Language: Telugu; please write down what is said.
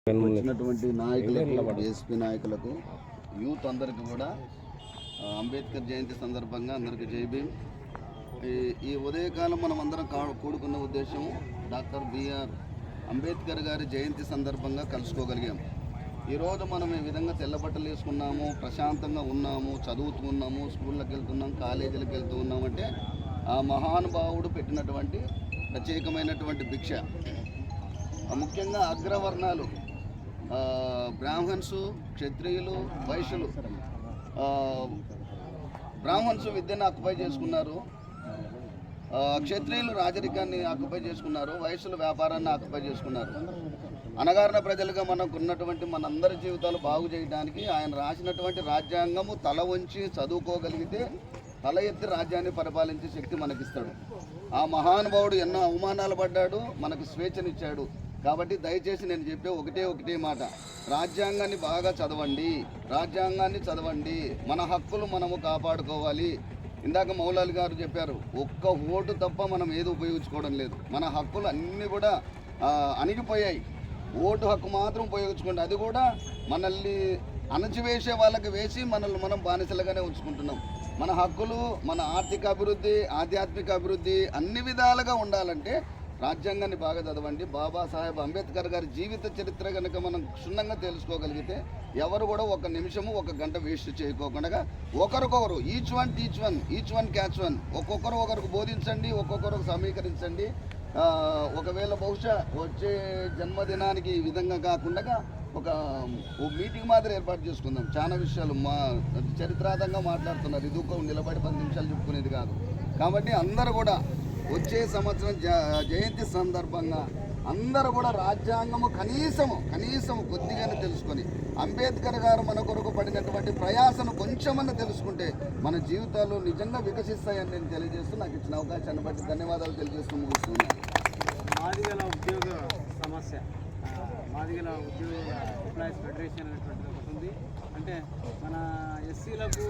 వచ్చినటువంటి నాయకులకు, ఎస్పీ నాయకులకు, యూత్ అందరికీ కూడా అంబేద్కర్ జయంతి సందర్భంగా అందరికీ జై భీమ్. ఈ ఉదయకాలం మనం అందరం కూడుకున్న ఉద్దేశం డాక్టర్ బిఆర్ అంబేద్కర్ గారి జయంతి సందర్భంగా కలుసుకోగలిగాం. ఈరోజు మనం ఈ విధంగా తెల్లబట్టలు వేసుకున్నాము, ప్రశాంతంగా ఉన్నాము, చదువుతున్నాము, స్కూళ్ళకి వెళ్తున్నాం, కాలేజీలకు వెళ్తూ ఉన్నామంటే ఆ మహానుభావుడు పెట్టినటువంటి ప్రత్యేకమైనటువంటి భిక్ష. ముఖ్యంగా అగ్రవర్ణాలు, బ్రాహ్మణ్స్, క్షత్రియులు, వైశ్యులు. బ్రాహ్మణ్స్ విద్యను ఆక్యుపై చేసుకున్నారు, క్షత్రియులు రాజరికాన్ని ఆక్యుపై చేసుకున్నారు, వైశ్యులు వ్యాపారాన్ని ఆక్యుపై చేసుకున్నారు. అనగారిన ప్రజలుగా మనకు ఉన్నటువంటి మనందరి జీవితాలు బాగు చేయడానికి ఆయన రాసినటువంటి రాజ్యాంగము తల వంచి చదువుకోగలిగితే తల ఎత్తి రాజ్యాన్ని పరిపాలించే శక్తి మనకిస్తాడు. ఆ మహానుభావుడు ఎన్నో అవమానాలు పడ్డాడు, మనకు స్వేచ్ఛనిచ్చాడు. కాబట్టి దయచేసి నేను చెప్పే ఒకటే మాట, రాజ్యాంగాన్ని బాగా చదవండి, రాజ్యాంగాన్ని చదవండి. మన హక్కులు మనము కాపాడుకోవాలి. ఇందాక మౌలాలి గారు చెప్పారు, ఒక్క ఓటు తప్ప మనం ఏది ఉపయోగించుకోవడం లేదు. మన హక్కులు అన్నీ కూడా అణిగిపోయాయి. ఓటు హక్కు మాత్రం ఉపయోగించుకోండి. అది కూడా మనల్ని అణచివేసే వాళ్ళకి వేసి మనల్ని మనం బానిసలుగానే ఉంచుకుంటున్నాం. మన హక్కులు, మన ఆర్థిక అభివృద్ధి, ఆధ్యాత్మిక అభివృద్ధి అన్ని విధాలుగా ఉండాలంటే రాజ్యాంగాన్ని బాగా చదవండి. బాబాసాహెబ్ అంబేద్కర్ గారి జీవిత చరిత్ర కనుక మనం క్షుణ్ణంగా తెలుసుకోగలిగితే ఎవరు కూడా ఒక నిమిషము, ఒక గంట వేస్ట్ చేయకోకుండా ఒకరికొకరు ఈచ్ వన్ క్యాచ్ వన్, ఒక్కొక్కరు ఒకరికి బోధించండి, ఒక్కొక్కరు సమీకరించండి. ఒకవేళ బహుశా వచ్చే జన్మదినానికి ఈ విధంగా కాకుండా ఒక మీటింగ్ మాత్రం ఏర్పాటు చేసుకుందాం. చాలా విషయాలు చరిత్రాత్మకంగా మాట్లాడుతున్నారు. ఇది ఒక నిలబడి 10 నిమిషాలు చెప్పుకునేది కాదు. కాబట్టి అందరూ కూడా వచ్చే సంవత్సరం జయంతి సందర్భంగా అందరూ కూడా రాజ్యాంగము కనీసము కొద్దిగానే తెలుసుకొని అంబేద్కర్ గారు మన కొరకు పడినటువంటి ప్రయాసను కొంచెమన్నా తెలుసుకుంటే మన జీవితాలు నిజంగా వికసిస్తాయని నేను తెలియజేస్తూ నాకు ఇచ్చిన అవకాశాన్ని బట్టి ధన్యవాదాలు తెలియజేస్తూ ముగిస్తున్నాను. మాదిగల ఉద్యోగ సమస్య, మాదిగల ఉద్యోగ ఎంప్లాయీస్ ఫెడరేషన్ అనేటువంటిది ఒకటి ఉంది. అంటే మన ఎస్సీలకు